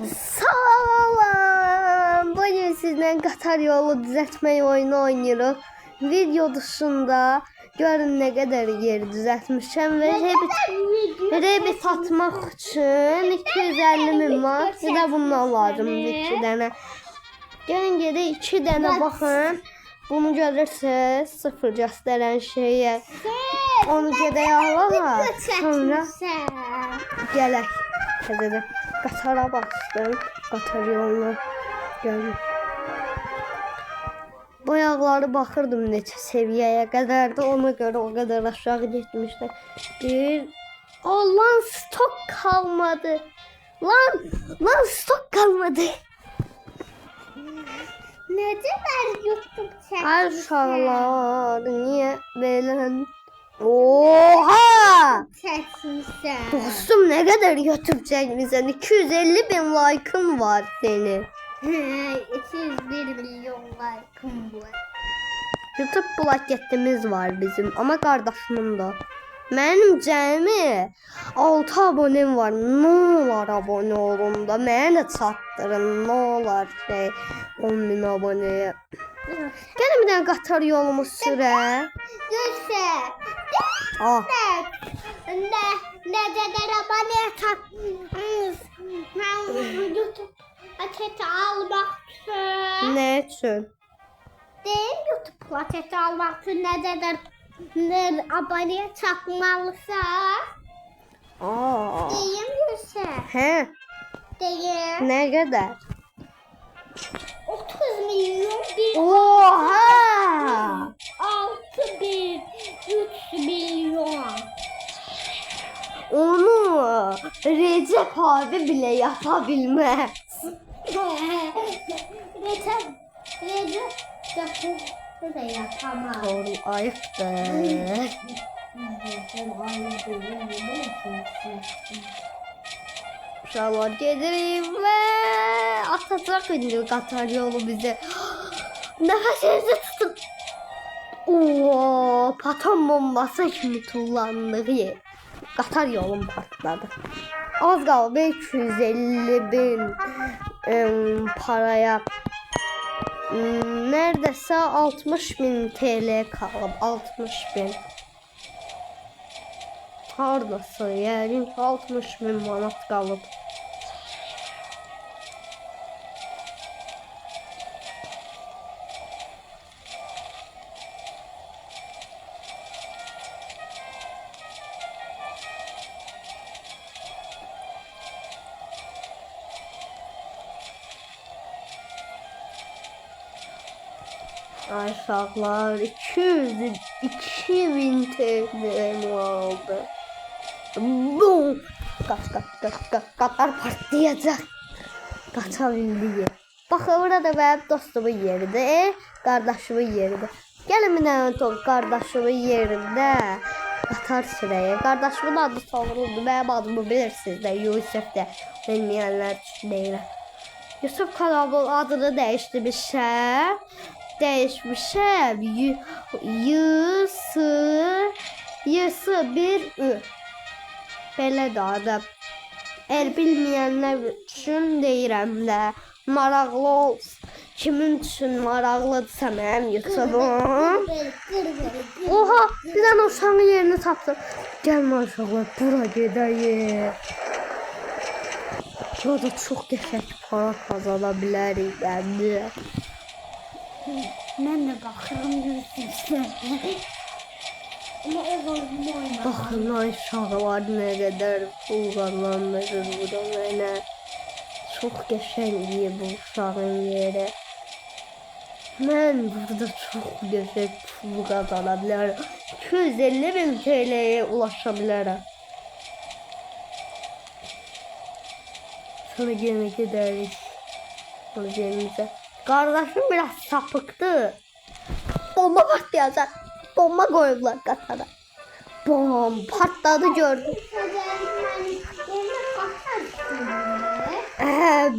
Salam. Bugün sizden Qatar yolu düzeltme oyunu oynuyoruz. Video dışında görün ne kadar yer düzeltmişim ve rebit atmak için 250 bin var. Bir de bundan lazım 2 tane. Gelin geri 2 tane bakın. Bunu görürsünüz. Sıfır gösteren şeye. Onu gedək alalım. Sonra gələk. Təzədən Qatara bastım. Qatar yoluna gəldim. Bayaqları baxırdım neçə səviyyəyə qədərdir. Ona görə o qədər aşağı getmişlər. Lan stok kalmadı. Lan stok kalmadı. Neden YouTube çekmişsin? Ay uşaqlar, niye belə? Oha! Çekmişsin. Dostum ne kadar YouTube çekmişsin? 250 bin like'ın var senin. 201 milyon like'ım var. YouTube plaketimiz var bizim ama kardeşimin de. Benim cəmi 6 abonem var. Ne olar abone olun da. Mənə də çatdırın. Ne olar 10 bin aboneye. Gəlin bir dənə qatar yolumuz sürə. Gülse. Ah. Ne kadar abone yaptınız? YouTube paketi almak için. Ne üçün? Değil YouTube paketi almak için ne kadar abone çakmalısa. Aa. Değil Gülse. Hə. Değil. Nə qədər? 30 milyon bir. Oha! 3 milyon. Onu Recep abi bile yapabilmez. Recep de yapamam. Doğru ayıptır. Uşaqlar gedirik və atacaq indi qatar yolu bizi. Nəfəsinizi tutun. Oo, paton bombası kimi tullandığı yer. Qatar yolum partladı. Az qaldı 250 bin paraya. Neredeyse 60 bin TL kalıb. 60 bin. Hardasa yani 60 bin manat qalıb. Ay uşaqlar 2000 TL aldı. Bum! Qatar partlayacaq. Qatar indi. Bax orada mənim dostumun yeridir, qardaşımın yeridir. Gəlin bir dənə qardaşımın yerində qatar sürəyə. Qardaşımın adı Soğruldur. Mənim adımı bilirsiniz də, Yusuf də. Bilməyənlər üçün deyirəm. Yusuf kanalının adını dəyişdirmişəm. Yısı bir ü. Belə də adı. Eğer bilməyənlər üçün deyirəm də. Maraqlı olsun. Kimin üçün maraqlıdırsa mənim Yusufum. Oha, bir dənə uşağın yerini tapdım. Gəlmə uşaqlar, bura gedəyik. Burada çox qəşəng para qazana bilərik bəndə. Ben de bakırım Gülse. Ama o oyunu oynamam. Baxın uşaqlar nə qədər pul qazandırır bura mənə. Çox qəşəngdir bu uşağın yeri. Mən burada çox qəşəng pul qazana bilərəm. 250 bin TL'ye ulaşa bilərəm. Sonra yenə gedərik. Sonra yerimizə. Kardeşim biraz sapıktı. Bomba patlayacak. Bomba koydular Qatar'a. Bom patladı gördüm.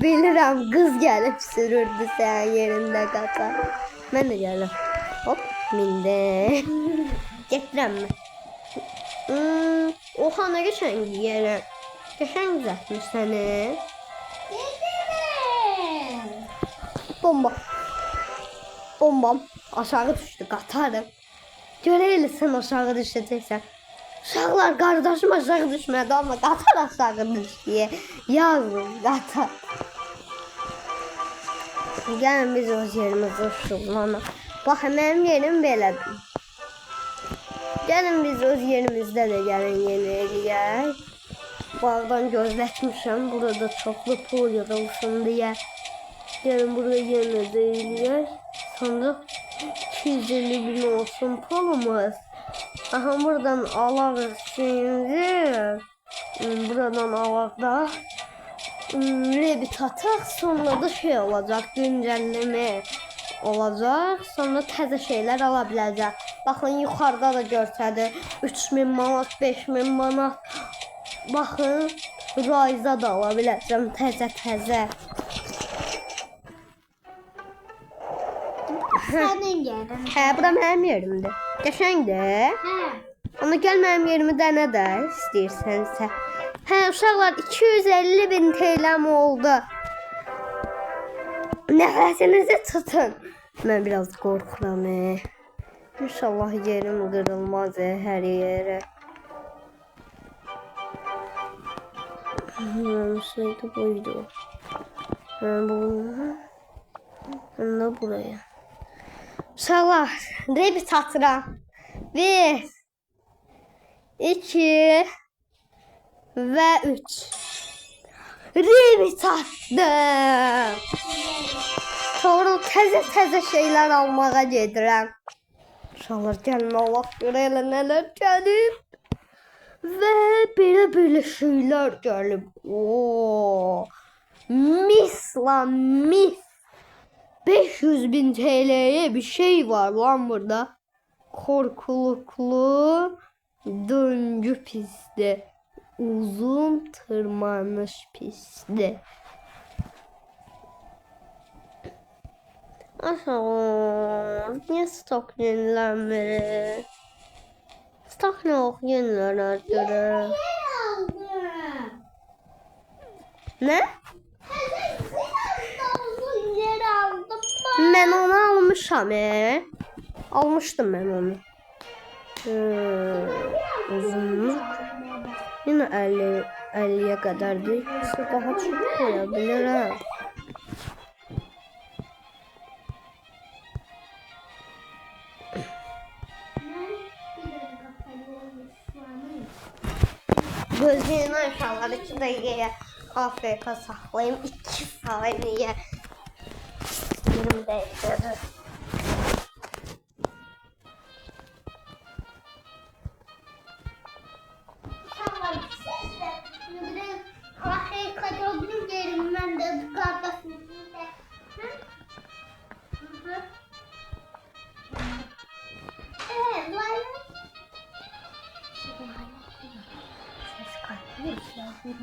Bilirəm kız gelip sürürdü sen yerinde Qatar. Ben de geldim. Hop mindi. Getirəm mi? Oha ne geçen yere. Geçen düzeltmiş seni. Bomba. Bombam aşağı düştü. Qatarım. Görəyle sen aşağı düşeceksen. Uşaqlar qardaşım aşağı düşmədi amma qatar aşağı düşdü. Yazın qatar. Gəlin biz öz yerimizdə uçurlanaq. Bax mənim yerim belədir. Gəlin biz öz yerimizdə də gəlin yeni eləyək. Bağdan gözlətmişəm. Burada çoxlu pul yığılsın deyə. Gəlin burada yeni də eləyək. Sonra 250 bin olsun pulumuz. Aha buradan alırız şimdi. Buradan alır da. Rebit ataq. Sonra da şey olacaq. Güncəlleme olacaq. Sonra təzə şeylər ala biləcək. Baxın yuxarıda da görsədir. 3000 manat, 5000 manat. Baxın Rayza da ala biləcəm təzə. Senin yerin. Hə, bura mənim yerimdir. Qəşəngdir. He. Ona gəl mənim yerimi dənə də istəyirsənsə. Hə, uşaqlar 250 bin TL'm oldu. Nəfəsinizi tutun. Mən biraz qorxuram. İnşallah yerim qırılmaz hər yerə. Şeydi buydu. Bunu buraya. Uşaqlar, rebit atıram. 1, 2 və 3. Rebit attım. Sonra təzə şeylər almağa gedirəm. Uşaqlar, gəlin Allah görə elə nələr gəlib. Və belə şeylər gəlib. Mis lan, mis. 500 bin TL'ye bir şey var lan burada. Korkuluklu döngü pisti. Uzun tırmanış pisti. Aşağı. Niye stok yenilenmeli? Stok yok yenilenen göre. Ne? Ben onu almışam. Almıştım ben onu. Uzunluk. Yine 50'ye kadar değil. Daha çok koyabilir ha. Gözlerini aşağılar 2 dakikaya AFK saklayayım. 2 saniye. 20 dakikada.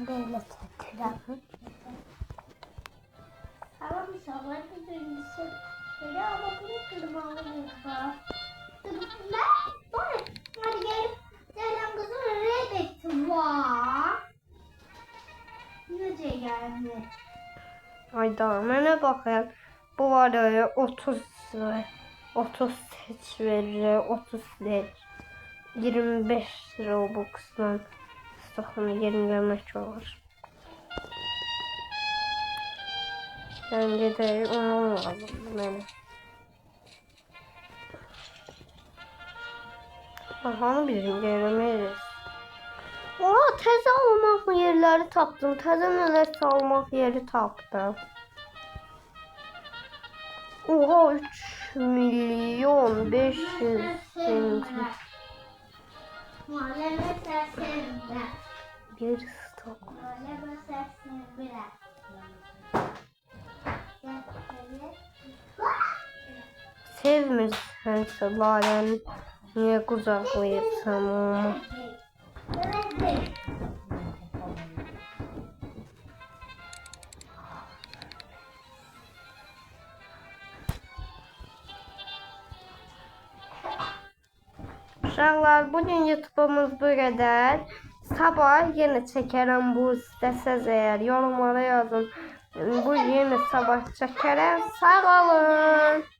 Böyle tekrar. Tamam inşallah bir birincisi. Böyle alabilir kırmalıysa. Hadi gel. Ceylan kızım rebet var. Nece geldi? Ayda mənə baxın. Bu var ya 30 seç verir. 30 seç. 25 Robux'dan stokunu yenilemek olur. Bence de onu lazım benim. Bakalım bizim gelemeyiz. Oha təzə almaq yerləri tapdım. Təzə nələr almaq yeri tapdım. Oha 3 milyon 500 bin. Muhalefet serseriler. Bir stok. Muhalefet serseriler. Sevmirsən Laləni niyə qucaqlayırsan onu? Uşaqlar, bugün YouTube'umuz bu qədər. Sabah yenə çəkərəm bu istəsəz əgər yorumlara yazın. Bu yeni sabah çəkərəm. Sağ olun.